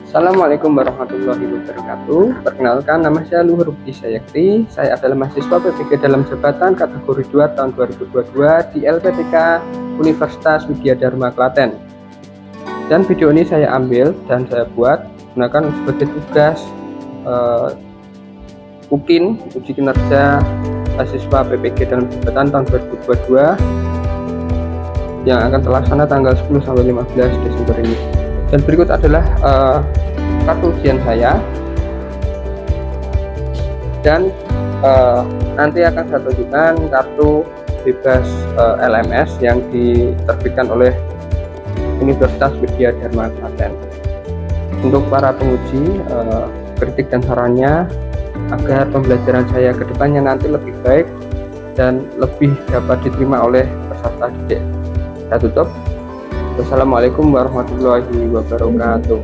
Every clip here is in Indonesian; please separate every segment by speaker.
Speaker 1: Assalamualaikum warahmatullahi wabarakatuh. Perkenalkan, nama saya Luhur Budi Sayekti. Saya adalah mahasiswa PPG dalam jabatan kategori 2 tahun 2022 di LPTK Universitas Widya Dharma Klaten. Dan video ini saya ambil dan saya buat gunakan sebagai tugas UKIN, uji kinerja mahasiswa PPG dalam jabatan tahun 2022 yang akan terlaksana tanggal 10 sampai 15 Desember ini. Dan berikut adalah kartu ujian saya, dan nanti akan saya tunjukkan kartu bebas LMS yang diterbitkan oleh Universitas Widya Dharma Klaten. Untuk para penguji, kritik dan sarannya agar pembelajaran saya ke depannya nanti lebih baik dan lebih dapat diterima oleh peserta didik. Saya tutup. Wassalamualaikum warahmatullahi wabarakatuh.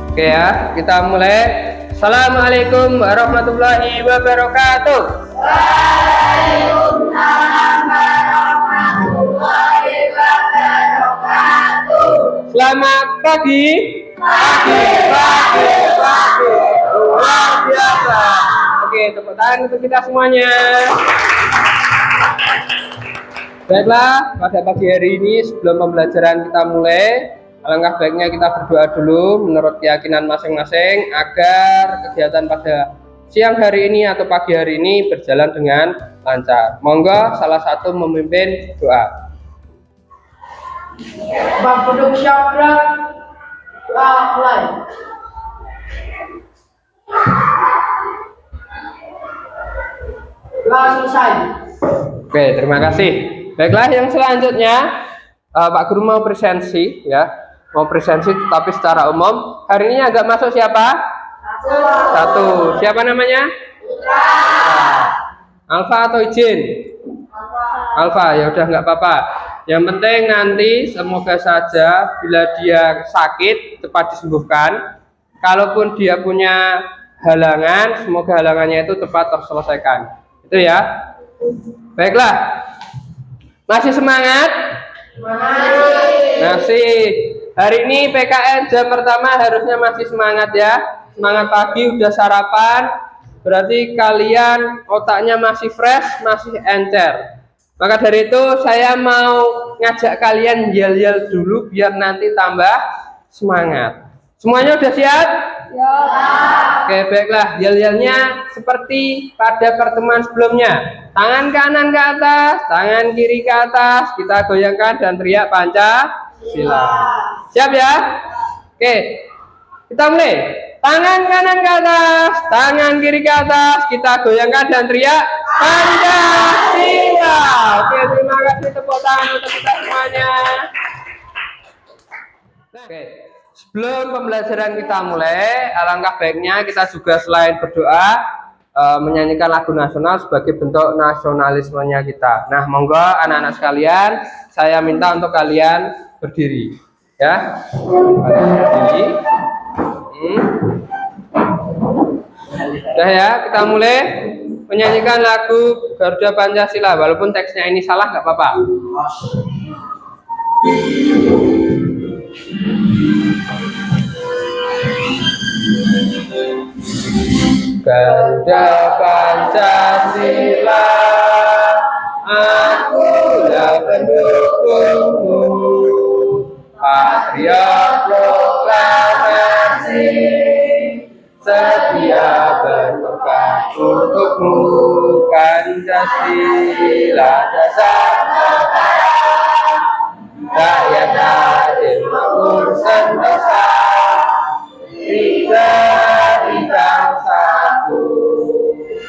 Speaker 1: Oke ya, kita mulai. Assalamualaikum warahmatullahi wabarakatuh.
Speaker 2: Waalaikumsalam warahmatullahi wabarakatuh.
Speaker 1: Selamat pagi.
Speaker 2: Pagi.
Speaker 1: Luar biasa. Oke, tepuk tangan untuk kita semuanya. Baiklah, pada pagi hari ini sebelum pembelajaran kita mulai, alangkah baiknya kita berdoa dulu menurut keyakinan masing-masing agar kegiatan pada siang hari ini atau pagi hari ini berjalan dengan lancar. Monggo salah satu memimpin doa.
Speaker 2: Babuduk syabrak mulai. Selesai.
Speaker 1: Oke, terima kasih. Baiklah, yang selanjutnya Pak Guru mau presensi ya. Mau presensi tapi secara umum. Hari ini agak masuk siapa? Satu. Siapa namanya? Alfa atau izin? Alfa, ya udah nggak apa-apa. Yang penting nanti semoga saja bila dia sakit cepat disembuhkan. Kalaupun dia punya halangan, semoga halangannya itu cepat terselesaikan. Itu ya. Baiklah. Masih semangat? Masih. Hari ini PKN jam pertama harusnya masih semangat ya. Semangat pagi, udah sarapan. Berarti kalian otaknya masih fresh, masih encer. Maka dari itu saya mau ngajak kalian yel-yel dulu biar nanti tambah semangat. Semuanya udah siap? Ya. Oke, baiklah. Yel-yelnya seperti pada pertemuan sebelumnya. Tangan kanan ke atas, tangan kiri ke atas. Kita goyangkan dan teriak Pancasila. Siap ya? Oke. Kita mulai. Tangan kanan ke atas, tangan kiri ke atas. Kita goyangkan dan teriak Pancasila. Oke, terima kasih, tepuk tangan untuk kita semuanya. Oke, sebelum pembelajaran kita mulai, alangkah baiknya kita juga selain berdoa menyanyikan lagu nasional sebagai bentuk nasionalismenya kita. Nah, monggo anak-anak sekalian, saya minta untuk kalian berdiri, ya. Berdiri. Udah ya, kita mulai menyanyikan lagu Garuda Pancasila. Walaupun teksnya ini salah, nggak apa-apa. Garuda Pancasila, akulah pendukungmu. Patriot proklamasi, setia berpegang untukmu. Pancasila dasar negara, rakyat adil makmur sentosa, tiga satu.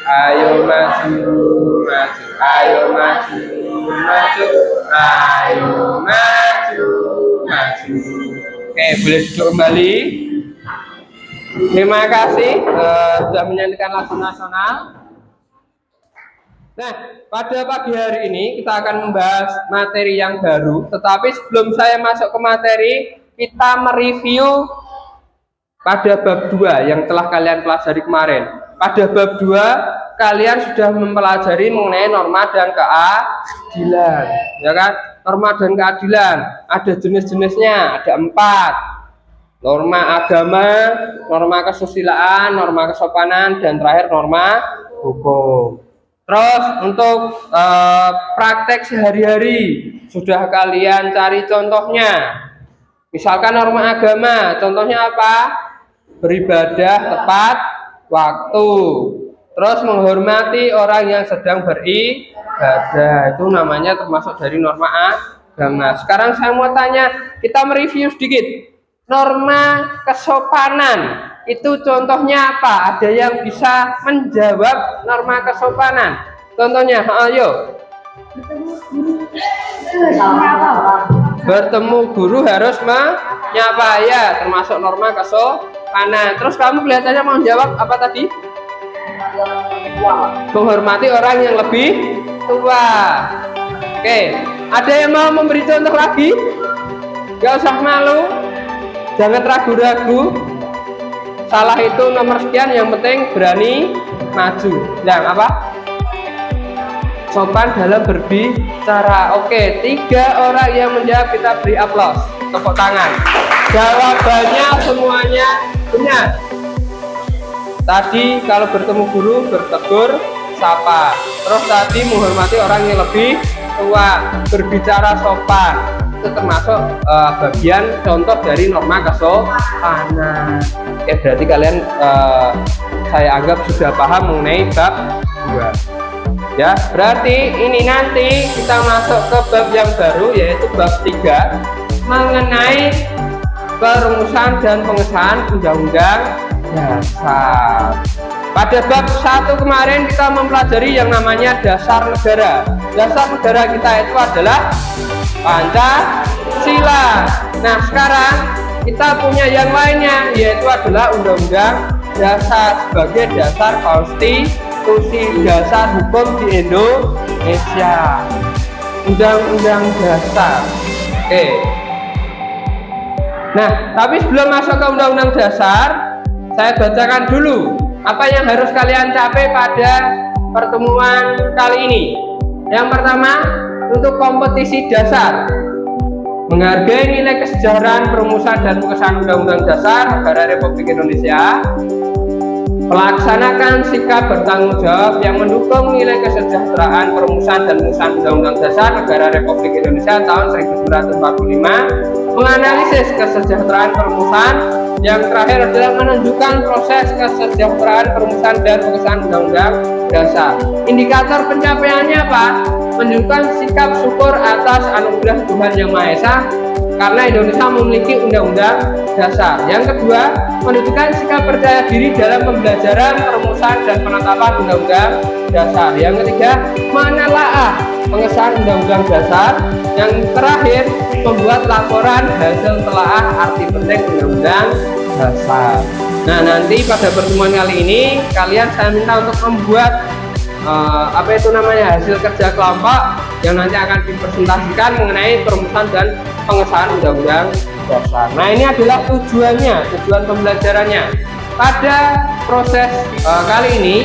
Speaker 1: Ayo maju, maju, ayo maju, maju, ayo maju, maju. Oke, boleh duduk kembali. Terima kasih sudah menyanyikan lagu nasional. Nah, pada pagi hari ini kita akan membahas materi yang baru. Tetapi sebelum saya masuk ke materi, kita mereview pada bab 2 yang telah kalian pelajari kemarin. pada bab 2 kalian sudah mempelajari mengenai norma dan keadilan, ya kan? Norma dan keadilan ada jenis-jenisnya, ada 4. Norma agama, norma kesusilaan, norma kesopanan, dan terakhir norma hukum. Terus untuk praktek sehari-hari sudah kalian cari contohnya. Misalkan norma agama, contohnya apa? Beribadah tepat waktu. Terus menghormati orang yang sedang beribadah, itu namanya termasuk dari norma agama. Sekarang saya mau tanya, kita mereview sedikit. Norma kesopanan itu contohnya apa? Ada yang bisa menjawab norma kesopanan? Contohnya, ayo. Bertemu guru harus menyapa, ya, termasuk norma kesopanan. Terus kamu kelihatannya mau jawab apa tadi? Menghormati orang yang lebih tua. Oke, ada yang mau memberi contoh lagi? Gak usah malu, jangan ragu-ragu. Salah itu nomor sekian, yang penting berani maju. Yang apa? Sopan dalam berbicara. Oke, 3 orang yang menjawab kita beri aplaus, tepuk tangan. Jawabannya semuanya benar. Tadi kalau bertemu guru bertegur sapa. Terus tadi menghormati orang yang lebih tua, berbicara sopan. Itu termasuk bagian contoh dari norma kesopanan. Oke, berarti kalian saya anggap sudah paham mengenai bab 2. Ya, berarti ini nanti kita masuk ke bab yang baru, yaitu bab 3 mengenai perumusan dan pengesahan undang-undang dasar. Pada bab 1 kemarin kita mempelajari yang namanya dasar negara. Dasar negara kita itu adalah Pancasila. Nah, sekarang kita punya yang lainnya, yaitu adalah undang-undang dasar sebagai dasar konstitusi, dasar hukum di Indonesia. Undang-undang dasar. Oke. Nah, tapi sebelum masuk ke undang-undang dasar, saya bacakan dulu apa yang harus kalian capai pada pertemuan kali ini. Yang pertama, untuk kompetisi dasar, menghargai nilai kesejahteraan perumusan dan pengesahan undang-undang dasar negara Republik Indonesia, melaksanakan sikap bertanggung jawab yang mendukung nilai kesejahteraan perumusan dan pengesahan undang-undang dasar negara Republik Indonesia tahun 1945, menganalisis kesejahteraan perumusan. Yang terakhir adalah menunjukkan proses kesejahteraan perumusan dan pengesahan undang-undang dasar. Indikator pencapaiannya apa? Menunjukkan sikap syukur atas anugerah Tuhan Yang Maha Esa karena Indonesia memiliki undang-undang dasar. Yang kedua, menunjukkan sikap percaya diri dalam pembelajaran, perumusan, dan penetapan undang-undang dasar. Yang ketiga, menelaah pengesahan undang-undang dasar. Yang terakhir, membuat laporan hasil telaah arti penting undang-undang dasar. Nah, nanti pada pertemuan kali ini kalian saya minta untuk membuat apa itu namanya, hasil kerja kelompok yang nanti akan dipresentasikan mengenai perumusan dan pengesahan undang-undang dasar. Nah, ini adalah tujuannya, tujuan pembelajarannya. Pada proses kali ini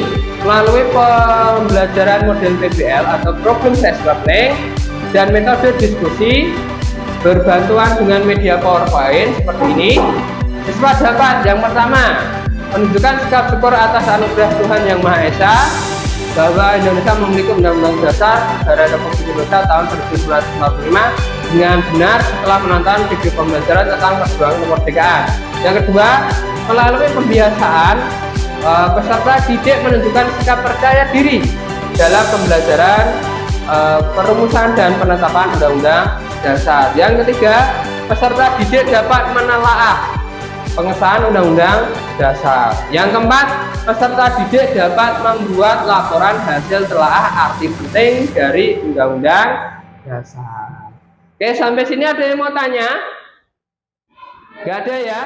Speaker 1: melalui pembelajaran model PBL atau Problem Based Learning dan metode diskusi berbantuan dengan media PowerPoint seperti ini, siswa dapat yang pertama menunjukkan sikap syukur atas anugerah Tuhan Yang Maha Esa bahwa Indonesia memiliki undang-undang dasar negara Republik Indonesia tahun 1945 dengan benar setelah menonton video pembelajaran tentang perjuangan kemerdekaan. Yang kedua, melalui pembiasaan peserta didik menunjukkan sikap percaya diri dalam pembelajaran perumusan dan penetapan undang-undang dasar. Yang ketiga, peserta didik dapat menelaah pengesahan undang-undang dasar. Yang keempat, peserta didik dapat membuat laporan hasil telaah arti penting dari undang-undang dasar. Oke, sampai sini ada yang mau tanya? Gak ada ya?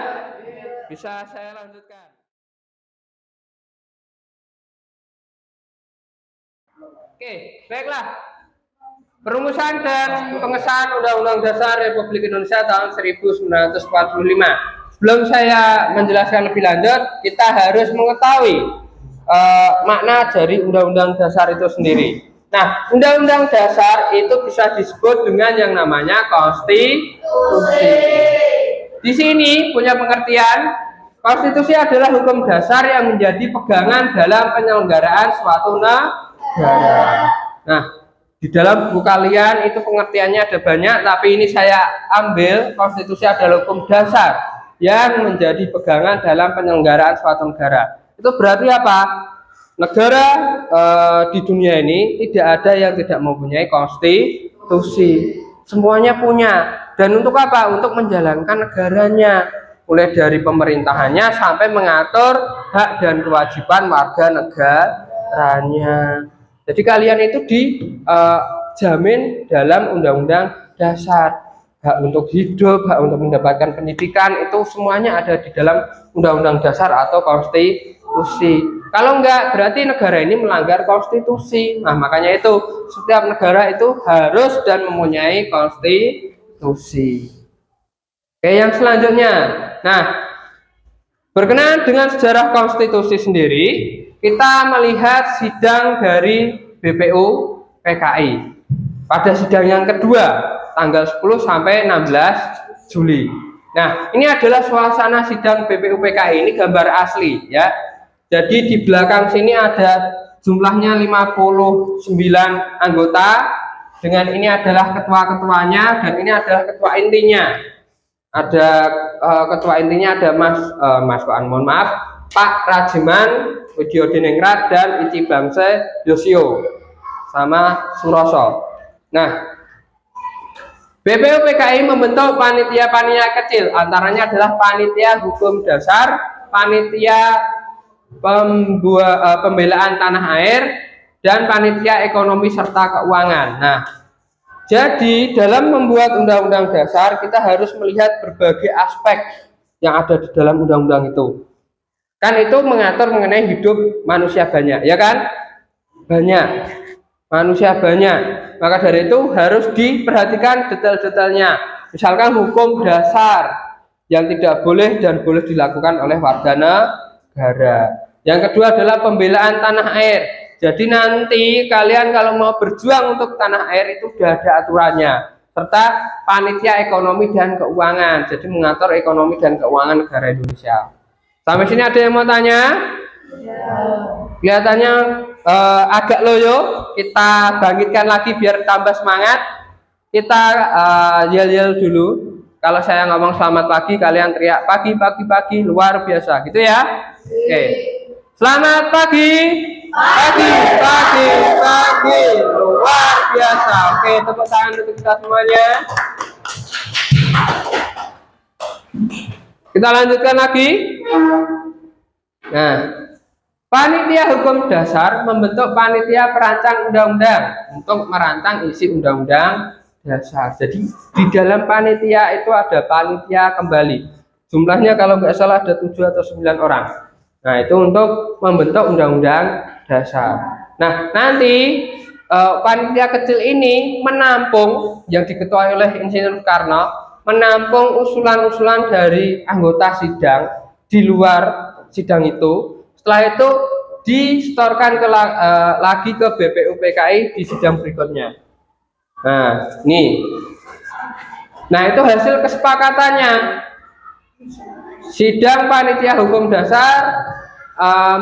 Speaker 1: Bisa saya lanjutkan. Oke, baiklah. Perumusan dan pengesahan Undang-Undang Dasar Republik Indonesia tahun 1945. Sebelum saya menjelaskan lebih lanjut, kita harus mengetahui makna dari Undang-Undang Dasar itu sendiri. Nah, Undang-Undang Dasar itu bisa disebut dengan yang namanya konstitusi. Di sini punya pengertian, konstitusi adalah hukum dasar yang menjadi pegangan dalam penyelenggaraan suatu negara. Nah, di dalam buku kalian itu pengertiannya ada banyak, tapi ini saya ambil konstitusi adalah hukum dasar yang menjadi pegangan dalam penyelenggaraan suatu negara. Itu berarti apa? Negara di dunia ini tidak ada yang tidak mempunyai konstitusi. Semuanya punya. Dan untuk apa? Untuk menjalankan negaranya. Mulai dari pemerintahannya sampai mengatur hak dan kewajiban warga negaranya. Jadi kalian itu dijamin dalam Undang-Undang Dasar. Hak untuk hidup, hak untuk mendapatkan pendidikan, itu semuanya ada di dalam Undang-Undang Dasar atau konstitusi. Kalau enggak, berarti negara ini melanggar konstitusi. Nah, makanya itu setiap negara itu harus dan mempunyai konstitusi. Oke, yang selanjutnya. Nah, berkenaan dengan sejarah konstitusi sendiri, kita melihat sidang dari BPU PKI. Pada sidang yang kedua, tanggal 10 sampai 16 Juli. Nah, ini adalah suasana sidang BPU PKI, ini gambar asli ya. Jadi di belakang sini ada jumlahnya 59 anggota. Dengan ini adalah ketua-ketuanya dan ini adalah ketua intinya. Ada ketua intinya ada mohon maaf, Pak Rajiman Widyodiningrat dan Ici Bangse Yosio sama Suroso. Nah, BPU PKI membentuk panitia-panitia kecil, antaranya adalah panitia hukum dasar, panitia pembelaan tanah air, dan panitia ekonomi serta keuangan. Nah, jadi dalam membuat undang-undang dasar kita harus melihat berbagai aspek yang ada di dalam undang-undang itu. Kan itu mengatur mengenai hidup manusia banyak, ya kan? Banyak. Manusia banyak. Maka dari itu harus diperhatikan detail-detailnya. Misalkan hukum dasar yang tidak boleh dan boleh dilakukan oleh warga negara. Yang kedua adalah pembelaan tanah air. Jadi nanti kalian kalau mau berjuang untuk tanah air itu sudah ada aturannya. Serta panitia ekonomi dan keuangan. Jadi mengatur ekonomi dan keuangan negara Indonesia. Sampai sini ada yang mau tanya? Kelihatannya agak loyo. Kita bangkitkan lagi biar tambah semangat. Kita yel-yel dulu. Kalau saya ngomong selamat pagi, kalian teriak pagi, pagi, pagi, luar biasa, gitu ya. Oke. Selamat pagi. Pagi, pagi, pagi, luar biasa. Oke, tepuk tangan untuk kita semuanya. Kita lanjutkan lagi. Nah, panitia hukum dasar membentuk panitia perancang undang-undang untuk merancang isi undang-undang dasar. Jadi di dalam panitia itu ada panitia kembali. Jumlahnya kalau nggak salah ada 7 atau 9 orang. Nah, itu untuk membentuk undang-undang dasar. Nah, nanti panitia kecil ini menampung yang diketuai oleh Insinyur Soekarno, menampung usulan-usulan dari anggota sidang di luar sidang itu. Setelah itu disetorkan lagi ke BPU PKI di sidang berikutnya. Nah, nih. Nah, itu hasil kesepakatannya. Sidang panitia hukum dasar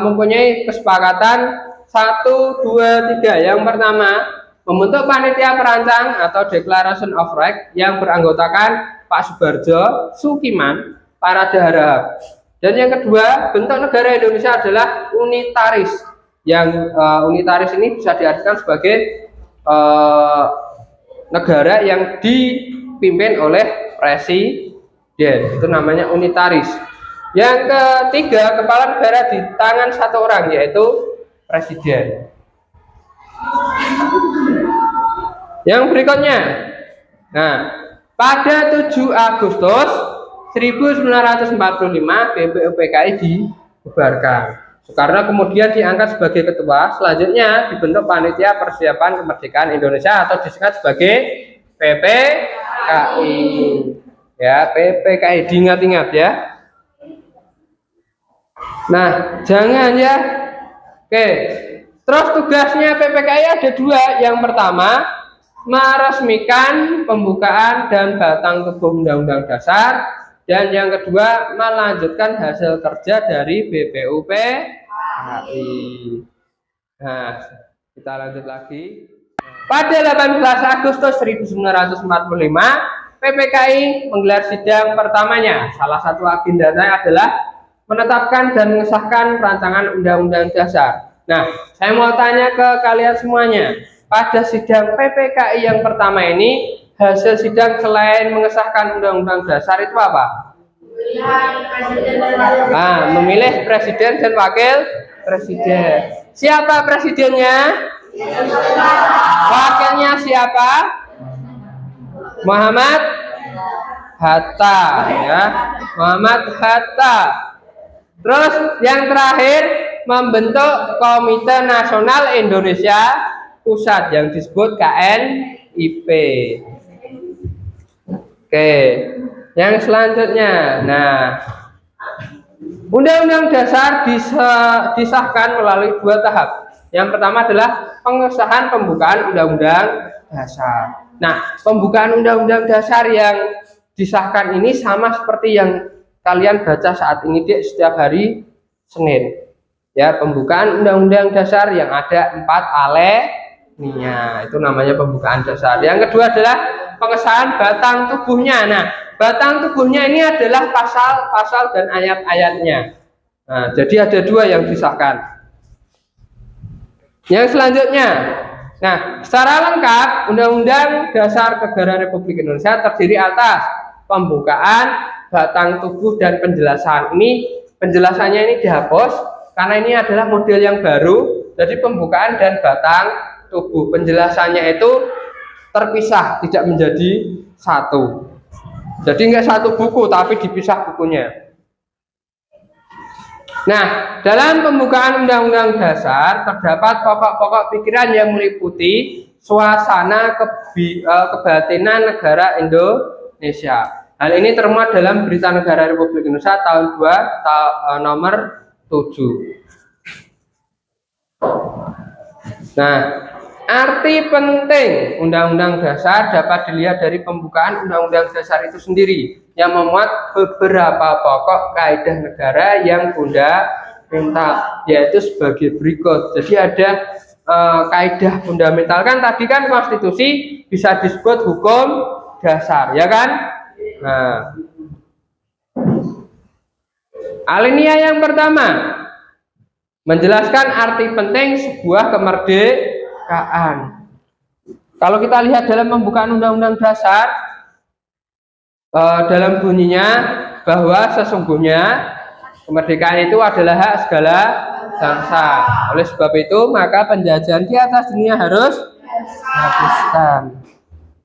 Speaker 1: mempunyai kesepakatan 1, 2, 3. Yang pertama, membentuk panitia perancang atau Declaration of Right yang beranggotakan Pak Subarjo, Sukiman, Parada Harahap. Dan yang kedua, bentuk negara Indonesia adalah unitaris. Yang unitaris ini bisa diartikan sebagai negara yang dipimpin oleh presiden. Itu namanya unitaris. Yang ketiga, kepala negara di tangan satu orang, yaitu presiden. Yang berikutnya, nah, pada 7 Agustus 1945 BPU PKI dibubarkan. Soekarno kemudian diangkat sebagai ketua. Selanjutnya dibentuk panitia persiapan kemerdekaan Indonesia atau disingkat sebagai PPKI. Ya, PPKI, diingat-ingat ya. Nah, jangan ya Oke, terus tugasnya PPKI ada dua. Yang pertama, meresmikan pembukaan dan batang tubuh Undang-Undang Dasar, dan yang kedua melanjutkan hasil kerja dari BPUPKI. Nah, kita lanjut lagi. Pada 18 Agustus 1945, PPKI menggelar sidang pertamanya. Salah satu agendanya adalah menetapkan dan mengesahkan rancangan Undang-Undang Dasar. Nah, saya mau tanya ke kalian semuanya. Pada sidang PPKI yang pertama ini, hasil sidang selain mengesahkan Undang-Undang Dasar itu apa? Memilih presiden dan wakil presiden. Siapa presidennya? Wakilnya siapa? Muhammad Hatta, ya. Muhammad Hatta. Terus yang terakhir membentuk Komite Nasional Indonesia Pusat yang disebut KNIP. Oke, yang selanjutnya, nah, Undang-Undang Dasar disahkan melalui dua tahap. Yang pertama adalah pengesahan pembukaan Undang-Undang Dasar. Nah, pembukaan Undang-Undang Dasar yang disahkan ini sama seperti yang kalian baca saat ini di setiap hari Senin. Ya, pembukaan Undang-Undang Dasar yang ada 4 alinea, itu namanya pembukaan dasar. Yang kedua adalah pengesahan batang tubuhnya. Nah, batang tubuhnya ini adalah pasal-pasal dan ayat-ayatnya. Nah, jadi ada dua yang disahkan. Yang selanjutnya, nah, secara lengkap Undang-Undang Dasar Negara Republik Indonesia terdiri atas pembukaan, batang tubuh, dan penjelasan. Penjelasannya ini dihapus karena ini adalah model yang baru. Jadi pembukaan dan batang tubuh, penjelasannya itu terpisah, tidak menjadi satu. Jadi enggak satu buku, tapi dipisah bukunya. Nah, dalam pembukaan Undang-Undang Dasar terdapat pokok-pokok pikiran yang meliputi suasana kebatinan negara Indonesia. Hal ini termuat dalam Berita Negara Republik Indonesia tahun 2 nomor 7. Nah, arti penting Undang-Undang Dasar dapat dilihat dari pembukaan Undang-Undang Dasar itu sendiri yang memuat beberapa pokok kaidah negara yang fundamental, yaitu sebagai berikut. Jadi ada kaidah fundamental, kan tadi kan konstitusi bisa disebut hukum dasar, ya kan? Nah, alinea yang pertama menjelaskan arti penting sebuah kemerdekaan. Kalau kita lihat dalam pembukaan Undang-Undang Dasar, dalam bunyinya bahwa sesungguhnya kemerdekaan itu adalah hak segala bangsa. Oleh sebab itu, maka penjajahan di atas dunia harus dihapuskan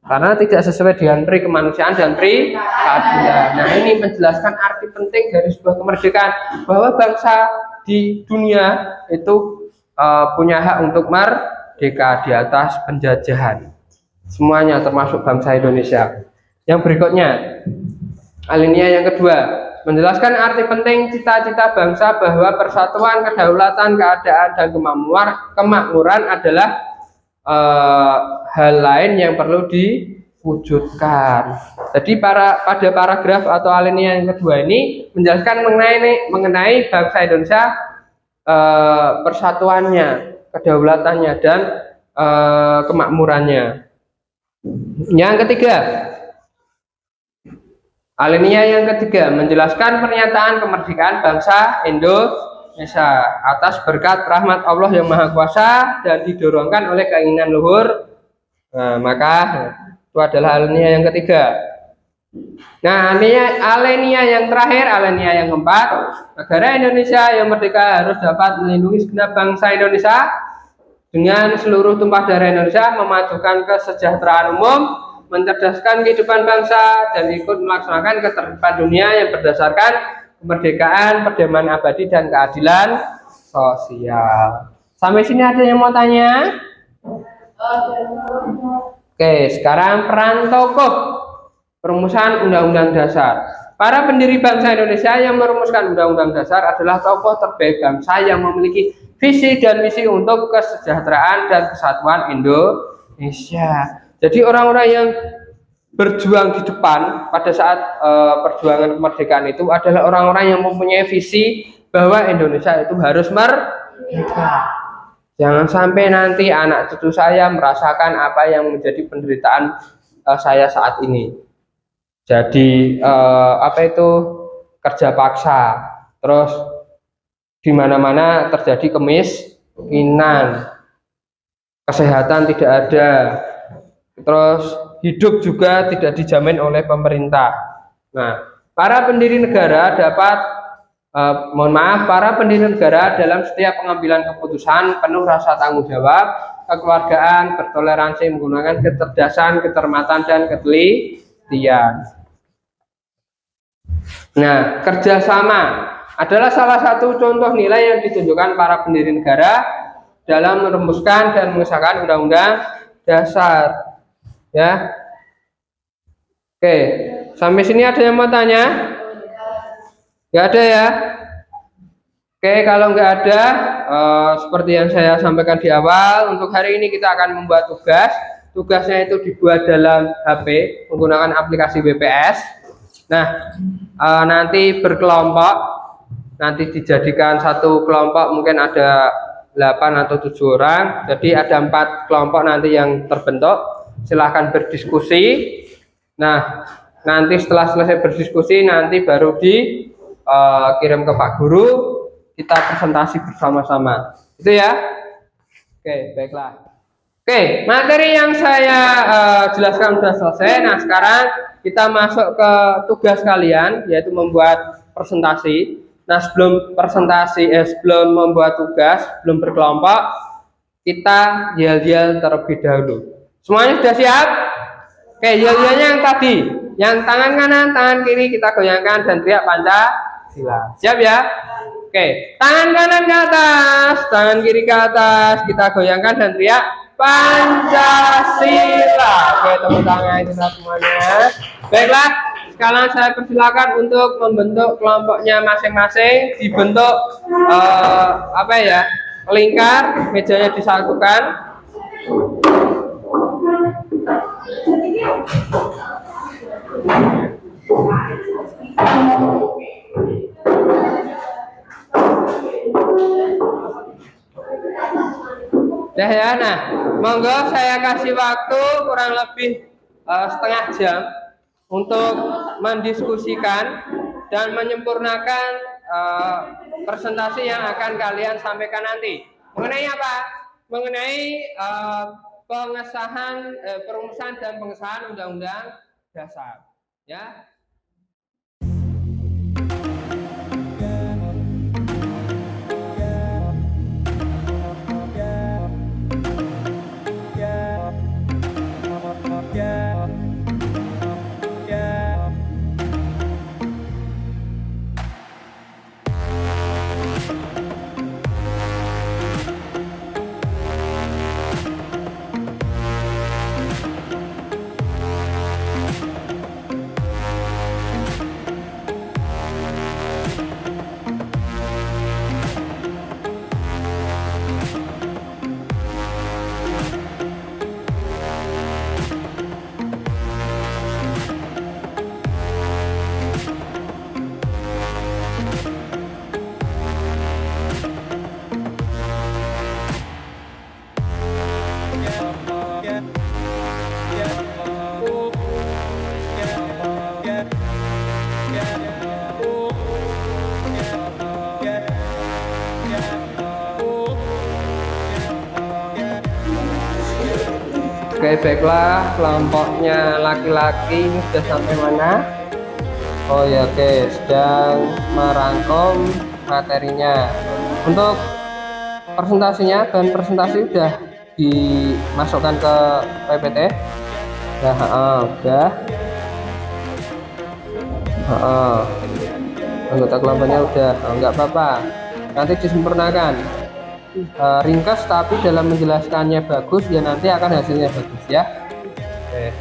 Speaker 1: karena tidak sesuai dengan pri kemanusiaan dan pri keadilan. Nah, ini menjelaskan arti penting dari sebuah kemerdekaan, bahwa bangsa di dunia itu punya hak untuk merdeka di atas penjajahan. Semuanya termasuk bangsa Indonesia. Yang berikutnya, alinea yang kedua, menjelaskan arti penting cita-cita bangsa bahwa persatuan, kedaulatan, keadaan, dan kemakmuran adalah hal lain yang perlu diwujudkan. Jadi pada paragraf atau alinea yang kedua ini menjelaskan mengenai bangsa Indonesia, persatuannya, kedaulatannya, dan kemakmurannya. Yang ketiga, alinea yang ketiga menjelaskan pernyataan kemerdekaan bangsa Indonesia atas berkat rahmat Allah yang Maha Kuasa dan didorongkan oleh keinginan luhur. Nah, maka itu adalah alinea yang ketiga. Nah, alinea yang terakhir, alinea yang keempat, negara Indonesia yang merdeka harus dapat melindungi segenap bangsa Indonesia dengan seluruh tumpah darah Indonesia, memajukan kesejahteraan umum, mencerdaskan kehidupan bangsa, dan ikut melaksanakan ketertiban dunia yang berdasarkan kemerdekaan, perdamaian abadi, dan keadilan sosial. Sampai sini ada yang mau tanya? Oke, sekarang peran tokoh perumusan Undang-Undang Dasar. Para pendiri bangsa Indonesia yang merumuskan Undang-Undang Dasar adalah tokoh terbaik bangsa yang memiliki visi dan misi untuk kesejahteraan dan kesatuan Indonesia. Jadi orang-orang yang berjuang di depan pada saat perjuangan kemerdekaan itu adalah orang-orang yang mempunyai visi bahwa Indonesia itu harus merdeka. Jangan sampai nanti anak cucu saya merasakan apa yang menjadi penderitaan saya saat ini. Jadi apa itu kerja paksa, terus di mana-mana terjadi kemiskinan, kesehatan tidak ada, terus hidup juga tidak dijamin oleh pemerintah. Nah, para pendiri negara para pendiri negara dalam setiap pengambilan keputusan penuh rasa tanggung jawab, kekeluargaan, bertoleransi, menggunakan kecerdasan, kecermatan, dan ketelitian. Nah, kerjasama adalah salah satu contoh nilai yang ditunjukkan para pendiri negara dalam merumuskan dan mengesahkan undang-undang dasar. Ya, oke, sampai sini ada yang mau tanya? Nggak ada ya? Oke, kalau nggak ada, seperti yang saya sampaikan di awal, untuk hari ini kita akan membuat tugas. Tugasnya itu dibuat dalam HP menggunakan aplikasi WPS. Nah, nanti berkelompok, nanti dijadikan satu kelompok mungkin ada 8 atau 7 orang. Jadi ada 4 kelompok nanti yang terbentuk. Silahkan berdiskusi. Nah, nanti setelah selesai berdiskusi nanti baru dikirim ke Pak Guru, kita presentasi bersama-sama. Itu ya. Oke, baiklah. Oke, materi yang saya jelaskan sudah selesai. Nah, sekarang kita masuk ke tugas kalian, yaitu membuat presentasi. Nah, sebelum membuat tugas, belum berkelompok, kita yel-yel terlebih dahulu. Semuanya sudah siap? Oke, yel-yelnya yang tadi. Yang tangan kanan, tangan kiri kita goyangkan dan teriak Pancasila. Siap ya? Oke, tangan kanan ke atas, tangan kiri ke atas, kita goyangkan dan teriak Pancasila. Oke, tepuk tangan kita semuanya. Baiklah, sekarang saya persilakan untuk membentuk kelompoknya masing-masing. Dibentuk lingkar, mejanya disatukan. Dah ya, nah, monggo saya kasih waktu kurang lebih setengah jam untuk mendiskusikan dan menyempurnakan presentasi yang akan kalian sampaikan nanti. Mengenai apa? Mengenai perumusan dan pengesahan undang-undang dasar. Ya. Oke, baiklah, kelompoknya laki-laki ini sudah sampai mana? Oh ya, oke, sedang merangkum materinya. Untuk presentasinya dan presentasi sudah dimasukkan ke PPT. Udah. Anggota kelompoknya udah, nggak apa-apa. Nanti disempurnakan. Ringkas tapi dalam menjelaskannya bagus, ya nanti akan hasilnya bagus ya. Oke.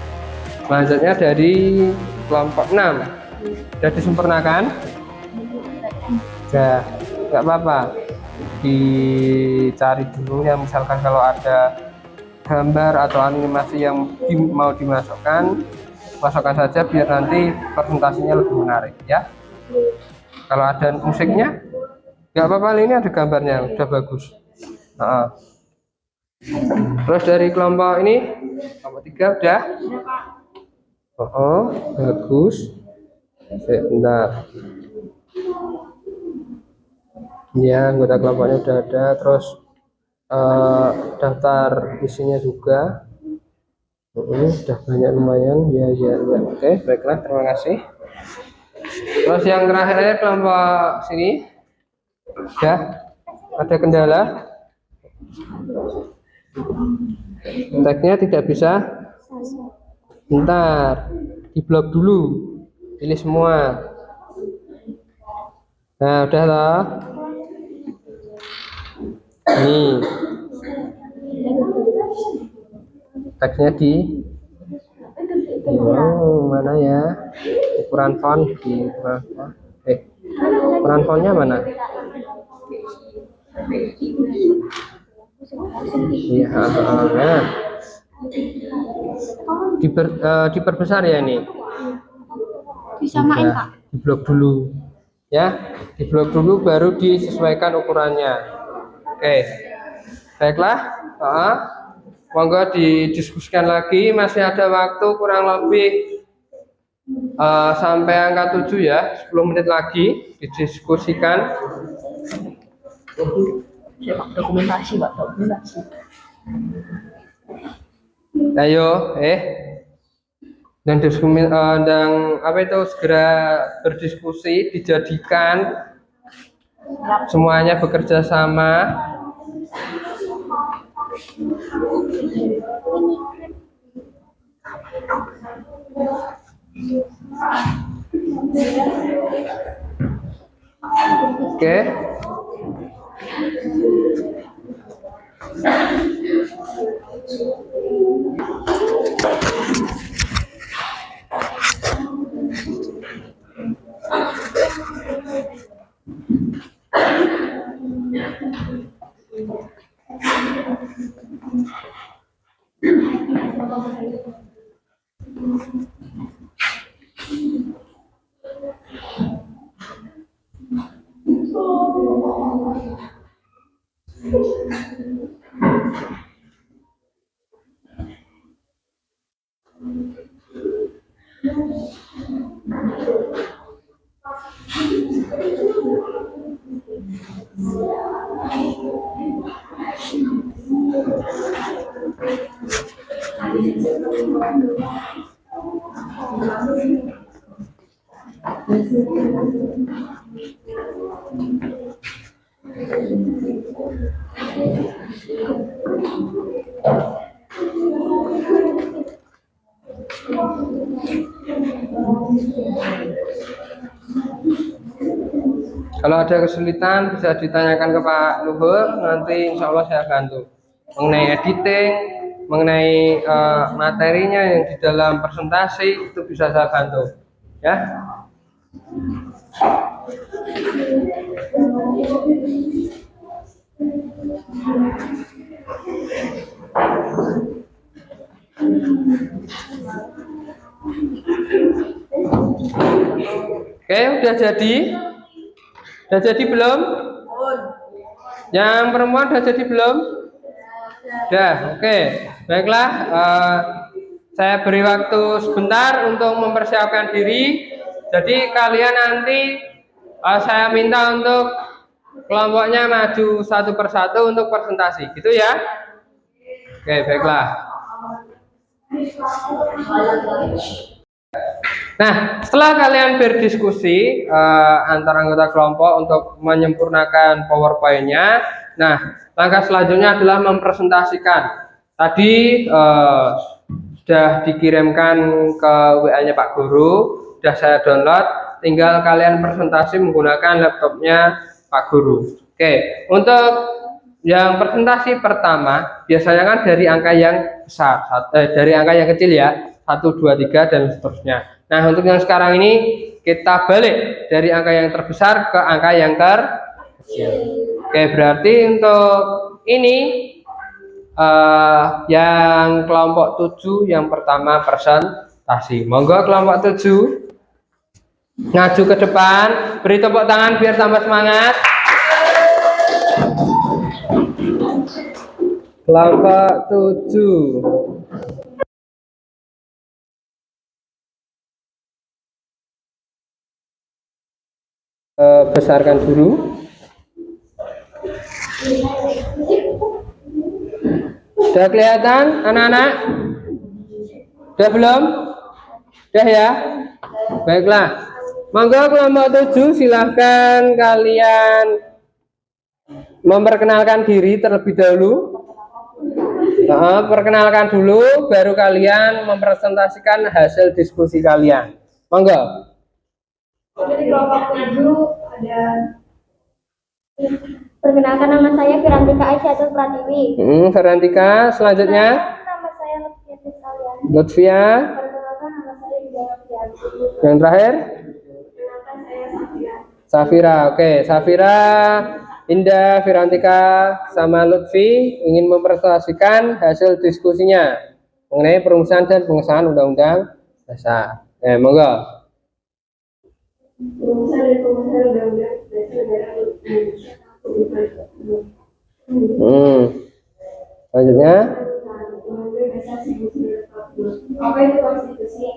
Speaker 1: Selanjutnya dari kelompok 6 sudah disempurnakan? Ya, nggak apa-apa. dicari dulu ya, misalkan kalau ada gambar atau animasi yang mau dimasukkan, masukkan saja biar nanti presentasinya lebih menarik ya. Kalau ada musiknya nggak apa-apa, ini ada gambarnya udah bagus. Terus dari kelompok ini, kelompok 3 udah. Bagus. Sebentar. Ya, anggota kelompoknya udah ada. Terus daftar isinya juga. Udah banyak lumayan. Ya. Oke, baiklah, terima kasih. Terus yang terakhir kelompok sini. Ya, ada kendala. Tagnya tidak bisa. Bentar, di blok dulu, pilih semua. Nah, udah toh. Nih, teksnya di mana ya? Ukuran font di ukuran font. Ukuran fontnya mana? Iya, nah. Diperbesar ya ini.
Speaker 3: Disamain
Speaker 1: Ya,
Speaker 3: Pak.
Speaker 1: di blok dulu. Ya, di blok dulu baru disesuaikan ukurannya. Oke, baiklah. Monggo didiskusikan lagi, masih ada waktu kurang lebih sampai angka 7 ya, 10 menit lagi didiskusikan.
Speaker 2: Dokumentasi, Pak, dokumentasi.
Speaker 1: Ayo, dan apa itu, segera berdiskusi, dijadikan semuanya bekerja sama. Oke. Kalau ada kesulitan bisa ditanyakan ke Pak Luhur, nanti insya Allah saya bantu mengenai editing, mengenai materinya yang di dalam presentasi, itu bisa saya bantu ya. Oke, udah jadi? Udah jadi belum? Yang perempuan udah jadi belum? Udah, oke. Baiklah, saya beri waktu sebentar untuk mempersiapkan diri. Jadi kalian nanti saya minta untuk kelompoknya maju satu persatu untuk presentasi, gitu ya? Oke, baiklah. Nah, setelah kalian berdiskusi antar anggota kelompok untuk menyempurnakan PowerPoint-nya, nah langkah selanjutnya adalah mempresentasikan. Tadi sudah dikirimkan ke WA-nya Pak Guru, sudah saya download, tinggal kalian presentasi menggunakan laptopnya Pak Guru. Oke, untuk yang presentasi pertama biasanya kan dari angka yang besar, dari angka yang kecil ya, 1, 2, 3 dan seterusnya. Nah, untuk yang sekarang ini kita balik dari angka yang terbesar ke angka yang terkecil. Oke, berarti untuk ini yang kelompok 7 yang pertama presentasi. Monggo kelompok 7 ngaju ke depan, beri tepuk tangan biar tambah semangat. Kelompok 7. Besarkan dulu. Sudah kelihatan anak-anak? Sudah belum? Sudah ya? Baiklah. Monggo kelompok 7 silahkan kalian memperkenalkan diri terlebih dahulu. Perkenalkan dulu, baru kalian mempresentasikan hasil diskusi kalian. Monggo.
Speaker 3: Di kelompok 7 ada. Perkenalkan, nama saya Firantika Aisyah Pratiwi.
Speaker 1: Firantika, selanjutnya.
Speaker 3: Nama saya Lutfia Fiskalian.
Speaker 1: Lutfia.
Speaker 3: Perkenalkan, nama saya Ida.
Speaker 1: Yang terakhir?
Speaker 3: Perkenalkan, saya Safira.
Speaker 1: Safira, oke. Safira, Indah, Firantika, sama Lutfi ingin mempresentasikan hasil diskusinya mengenai perumusan dan pengesahan Undang-Undang Dasar. Monggo.
Speaker 3: Perumusan dan pengesahan Undang-Undang Dasar Negara Indonesia.
Speaker 1: Selanjutnya.
Speaker 3: Apa itu konstitusi?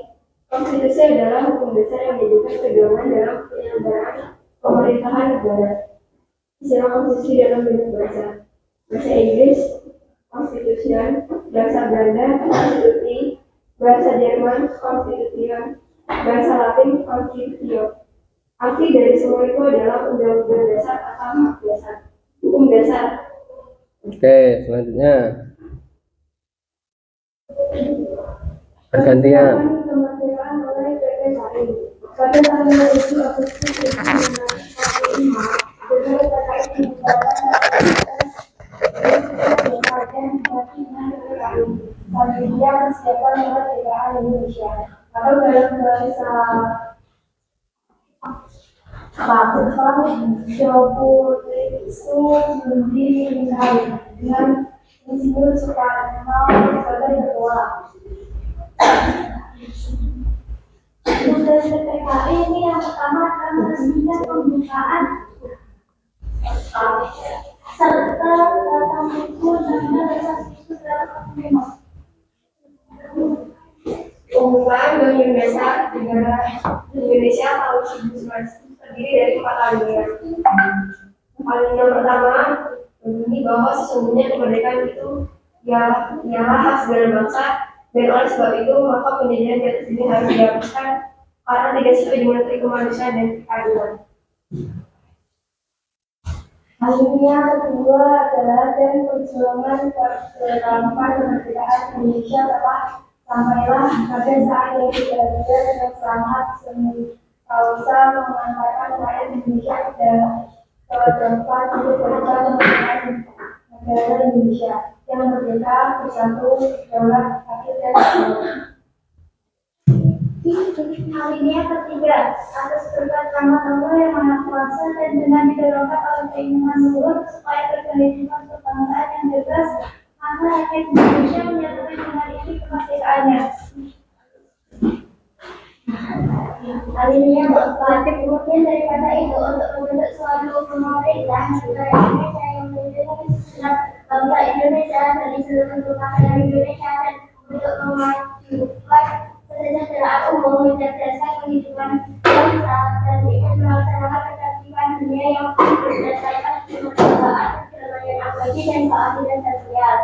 Speaker 3: Konstitusi adalah hukum dasar yang menjadikan pedoman dalam penyelenggaraan pemerintahan negara. Istilah konstitusi dalam bentuk bahasa Inggris Constitution, bahasa Belanda Konstitusi, bahasa Jerman Constitution, bahasa Latin Constitutio. Arti dari semua itu adalah undang-undang dasar atau hak dasar, hukum dasar.
Speaker 1: Oke, selanjutnya pergantian.
Speaker 3: Kemerdekaan oleh PPKI pada tanggal 7 Agustus 1945 dengan terkait Panitia Persiapan Kemerdekaan Indonesia atau dalam bahasa dengan Insinyur Soekarno sebagai ketua. Tugas PPKI ini yang pertama adalah meresmikan pembukaan serta datang buku dan dasar itu dalam pemilu. Pembukaan Undang-Undang Dasar Negara Indonesia tahun 1945 terdiri dari 4 alinea. Alinea pertama berbunyi bahwa sesungguhnya kemerdekaan itu ialah hak segala bangsa, dan oleh sebab itu maka penjajahan di atas ini harus dihapuskan karena tidak sesuai dengan nilai kemanusiaan dan keadilan. Alinea kedua adalah dan perjuangan perjuangan kemerdekaan Indonesia telah sampailah pada saat yang tidak adil dan selamat bisa mengantarkan rakyat Indonesia ke depan untuk bangsa negara Indonesia yang merdeka, bersatu, berdaulat, adil dan sejahtera. Alinea ketiga, atas berkat rahmat Allah yang Maha Kuasa dan dengan didorongkan oleh keinginan luhur supaya berkelanjutan kebangsaan yang bebas, maka rakyat Indonesia menyatakan dengan ini kemerdekaannya. Alinea keempat, kemudian daripada itu untuk membentuk suatu pemerintah negara Indonesia yang melindungi segenap bangsa Indonesia dari seluruh kekuasaan Indonesia dan untuk memajukan kesejahteraan umum, mencerdaskan kehidupan bangsa dan ingin melaksanakan ketertiban dunia yang berdasarkan kemerdekaan, kedamaian abadi dan keadilan sosial.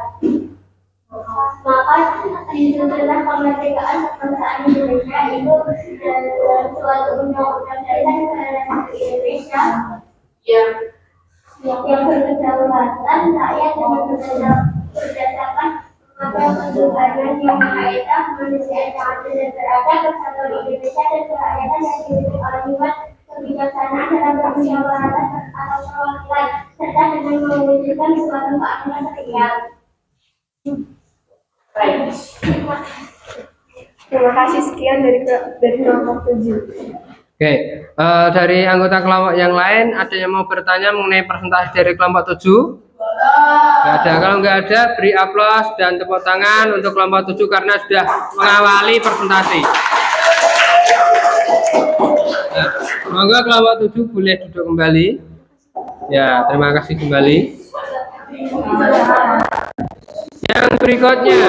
Speaker 3: Maka disusunlah kemerdekaan kebangsaan Indonesia itu dalam suatu undang-undang dasar Indonesia yang berkedaulatan rakyat dan berdasarkan pada ketuhanan yang Maha Esa, kemanusiaan yang adil dan beradab, persatuan Indonesia dan kerakyatan yang dipimpin oleh hikmat, kebijaksanaan dalam permusyawaratan atau perwakilan, serta dengan mewujudkan suatu keadilan sosial. Baik. Terima kasih, sekian dari kelompok 7.
Speaker 1: Oke, dari anggota kelompok yang lain ada yang mau bertanya mengenai presentasi dari kelompok 7? Nggak ada. Kalau nggak ada, beri aplaus dan tepuk tangan untuk kelompok 7 karena sudah mengawali presentasi. Nah, monggo kelompok 7 boleh duduk kembali. Ya, terima kasih kembali. Yang berikutnya.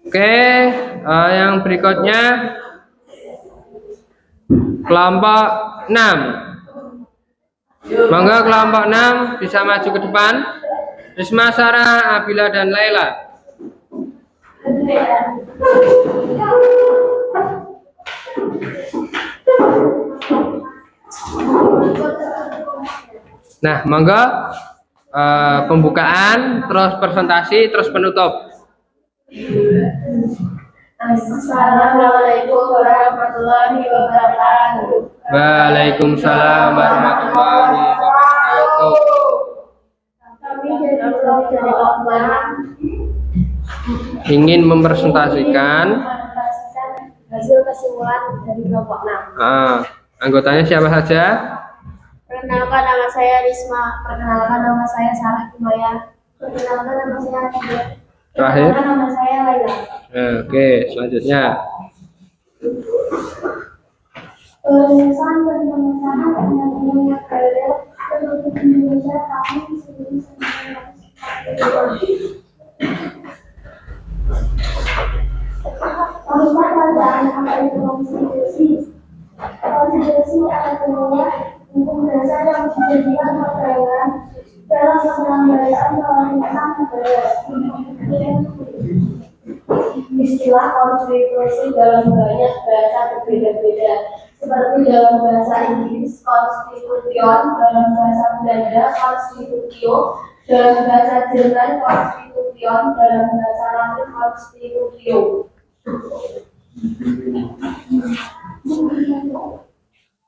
Speaker 1: Oke, yang berikutnya kelompok 6. Monggo kelompok 6 bisa maju ke depan. Risma, Sarah, Abila, dan Laila. Nah, monggo pembukaan, terus presentasi, terus penutup.
Speaker 3: Assalamualaikum warahmatullahi wabarakatuh.
Speaker 1: Waalaikumsalam warahmatullahi wabarakatuh.
Speaker 3: Kami dari kelompok 6
Speaker 1: Ingin mempresentasikan
Speaker 3: hasil kesimpulan dari kelompok 6.
Speaker 1: Anggotanya siapa saja?
Speaker 3: Perkenalkan, nama saya Risma. Perkenalkan, nama saya Sarah Kimaya. Perkenalkan, nama saya Nadia.
Speaker 1: Terakhir?
Speaker 3: Perkenalkan, nama saya Laila.
Speaker 1: Oke, selanjutnya.
Speaker 3: Penulisan dan pengesahan undang-undang negara Republik Indonesia tahun 1945. Keempat, bacaan apa itu konstitusi? Konstitusi adalah hukum dasar yang dijadikan pegangan dalam penyelenggaraan pemerintahan negara. Istilah konstitusi dalam banyak bahasa berbeda-beda, seperti dalam bahasa Inggris constitution, dalam bahasa Belanda constitutio, dalam bahasa Jerman constitution, dalam bahasa Latin constitutio.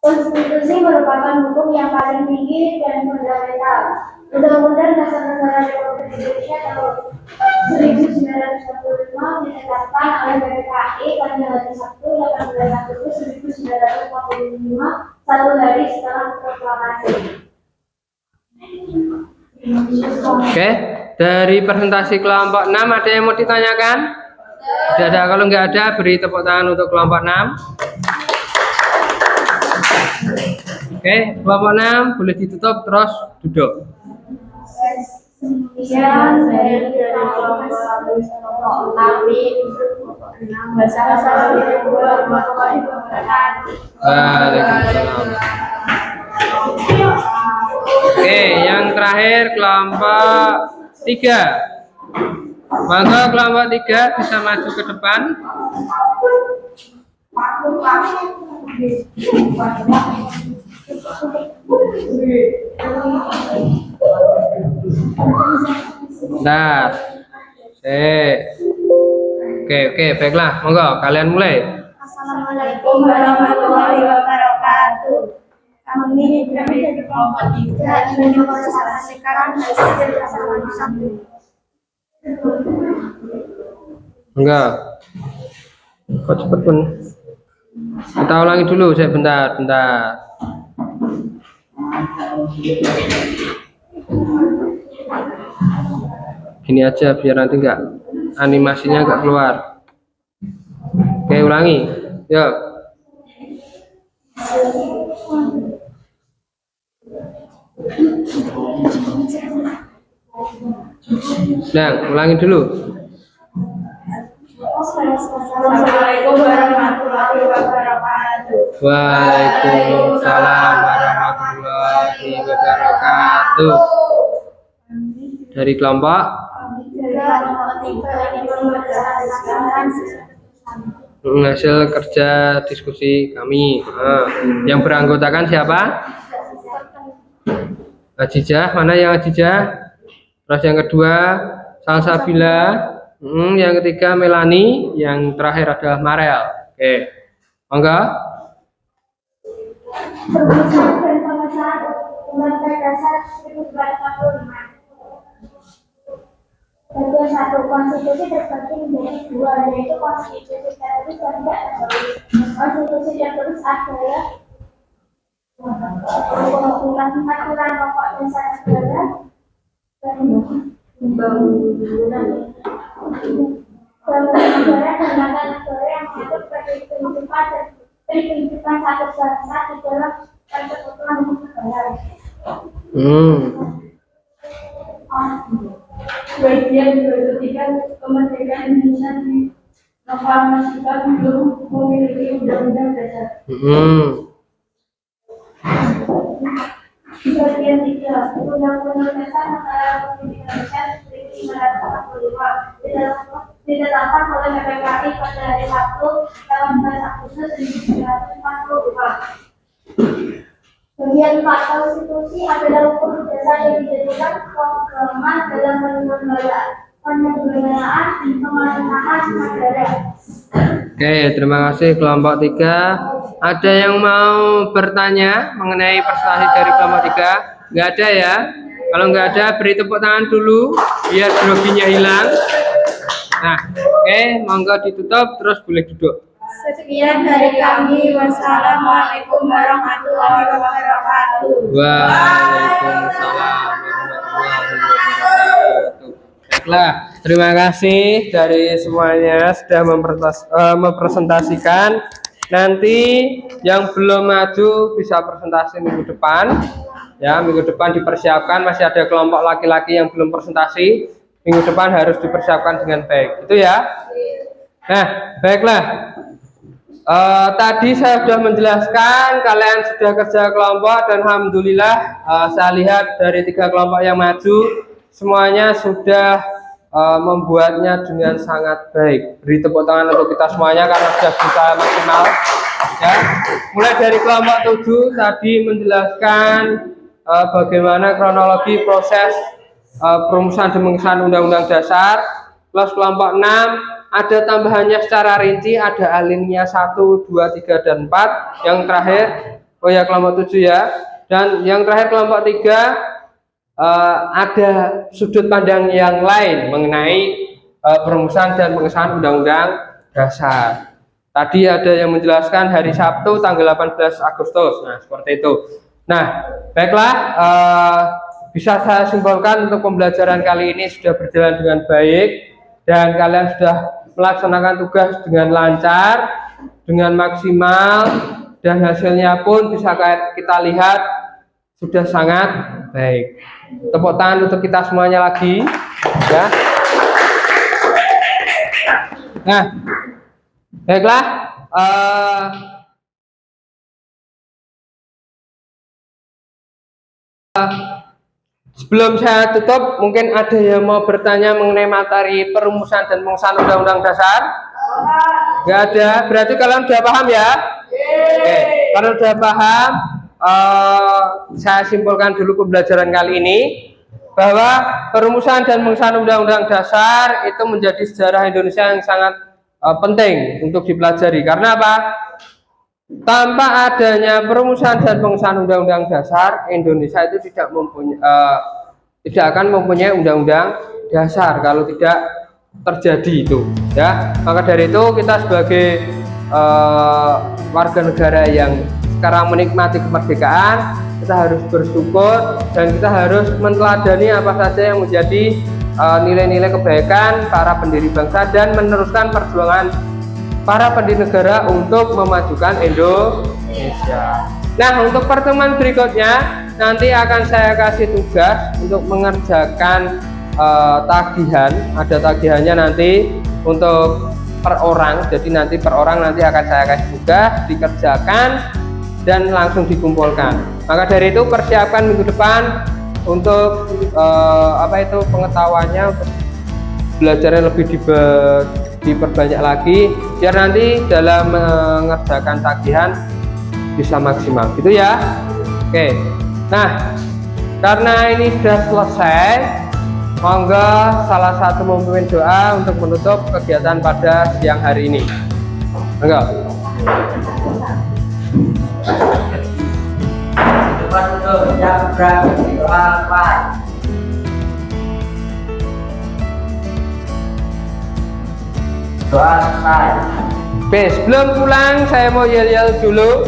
Speaker 3: Konstitusi merupakan hukum yang paling tinggi dan fundamental. Undang-Undang Dasar Negara Republik Indonesia tahun 1945 ditetapkan oleh PPKI pada hari Sabtu 18 Agustus 1945, satu hari setelah proklamasi.
Speaker 1: Oke, dari presentasi kelompok 6 ada yang mau ditanyakan? Tidak ada. Kalau nggak ada, beri tepuk tangan untuk kelompok 6. Oke, kelompok 6 boleh ditutup terus duduk.
Speaker 3: Sekian dari kelompok 6. Wassalamualaikum warahmatullahi wabarakatuh.
Speaker 1: Waalaikumsalam. Oke, yang terakhir kelompok 3. Maka kelompok 3 bisa maju ke depan. Bentar. Oke, baiklah. Monggo, kalian mulai.
Speaker 3: Assalamualaikum warahmatullahi wabarakatuh. Kami dari kelompok 3 ingin mempresentasikan hasil bersama satu.
Speaker 1: Enggak. Kok cepet pun. Kita ulangi dulu, saya bentar. Gini aja biar nanti enggak animasinya enggak keluar. Oke, ulangi. Yuk. Nah, ulangi dulu.
Speaker 3: Assalamualaikum warahmatullahi wabarakatuh.
Speaker 1: Waalaikumsalam warahmatullahi wabarakatuh. Dari kelompok hasil kerja diskusi kami. Yang beranggotakan siapa? Ajijah, mana yang Ajijah? Terus yang kedua Salsabila, yang ketiga Melani, yang terakhir adalah Marel. Oke, monggo.
Speaker 3: Perumusan dan pengesahan 1945. Bagian 1. Konstitusi terbagi menjadi 2, yaitu konstitusi tertulis dan tidak tertulis. Konstitusi tertulis adalah aturan pokok dasar negara dan bangunan negara dan lembaga negara yang mengatur kehidupan satu bangsa di dalam persekutuan hukum negara. Bagian ketiga, kemerdekaan Indonesia diproklamasikan belum memiliki undang-undang dasar. Bagian 3, Undang-Undang Dasar Negara Republik Indonesia 1945 ditetapkan oleh PPKI pada hari Sabtu 18 Agustus 1945. Bagian 4, konstitusi adalah hukum dasar yang dijadikan pegangan dalam penyelenggaraan pemerintahan negara.
Speaker 1: Oke, terima kasih kelompok 3. Ada yang mau bertanya mengenai prestasi dari kelompok 3? Nggak ada ya? Kalau nggak ada, beri tepuk tangan dulu biar groginya hilang. Nah, oke, monggo ditutup terus boleh duduk.
Speaker 3: Sekian dari kami. Wassalamualaikum warahmatullahi wabarakatuh.
Speaker 1: Waalaikumsalam warahmatullahi wabarakatuh. Baiklah, terima kasih dari semuanya sudah mempresentasikan. Nanti yang belum maju bisa presentasi minggu depan. Ya, minggu depan dipersiapkan. Masih ada kelompok laki-laki yang belum presentasi. Minggu depan harus dipersiapkan dengan baik. Itu ya. Nah, baiklah. Tadi saya sudah menjelaskan, kalian sudah kerja kelompok dan alhamdulillah saya lihat dari 3 kelompok yang maju semuanya sudah membuatnya dengan sangat baik. Beri tepuk tangan untuk kita semuanya karena sudah berusaha maksimal. Ya, mulai dari kelompok 7 tadi menjelaskan bagaimana kronologi proses perumusan dan pengesahan Undang-Undang Dasar. Plus kelompok 6 ada tambahannya secara rinci, ada alinea 1, 2, 3, dan 4. Yang terakhir, oh ya kelompok 7 ya. Dan yang terakhir kelompok 3 ada sudut pandang yang lain mengenai perumusan dan pengesahan Undang-Undang Dasar. Tadi ada yang menjelaskan hari Sabtu tanggal 18 Agustus. Nah, seperti itu. Nah, baiklah, bisa saya simpulkan untuk pembelajaran kali ini sudah berjalan dengan baik dan kalian sudah melaksanakan tugas dengan lancar, dengan maksimal, dan hasilnya pun bisa kita lihat sudah sangat baik. Tepuk tangan untuk kita semuanya lagi, ya. Nah, baiklah. Sebelum saya tutup, mungkin ada yang mau bertanya mengenai materi perumusan dan pengesahan Undang-Undang Dasar? Nggak ada. Berarti kalian sudah paham ya? Oke. Kalau sudah paham, saya simpulkan dulu pembelajaran kali ini bahwa perumusan dan pengesahan Undang-Undang Dasar itu menjadi sejarah Indonesia yang sangat penting untuk dipelajari. Karena apa? Tanpa adanya perumusan dan pengesahan Undang-Undang Dasar, Indonesia itu tidak akan mempunyai Undang-Undang Dasar kalau tidak terjadi itu, ya. Maka dari itu kita sebagai warga negara yang sekarang menikmati kemerdekaan, kita harus bersyukur dan kita harus meneladani apa saja yang menjadi nilai-nilai kebaikan para pendiri bangsa dan meneruskan perjuangan para pendiri negara untuk memajukan Indonesia. Nah, untuk pertemuan berikutnya nanti akan saya kasih tugas untuk mengerjakan tagihan. Ada tagihannya nanti untuk per orang. Jadi nanti per orang nanti akan saya kasih tugas dikerjakan dan langsung dikumpulkan. Maka dari itu persiapkan minggu depan untuk pengetahuannya, untuk belajarnya lebih diperbanyak lagi biar nanti dalam mengerjakan tagihan bisa maksimal gitu ya. Oke, nah karena ini sudah selesai, monggo salah satu memimpin doa untuk menutup kegiatan pada siang hari ini. Monggo.
Speaker 4: menjabrak soal. Soal 4.
Speaker 1: Oke, sebelum pulang saya mau yel-yel dulu.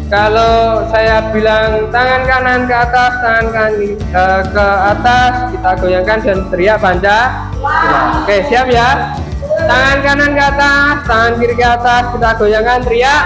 Speaker 1: Kalau saya bilang tangan kanan ke atas, tangan kaki ke atas, kita goyangkan dan teriak Pancasila. Oke, siap ya? Tangan kanan ke atas, tangan kiri ke atas, kita goyangkan teriak.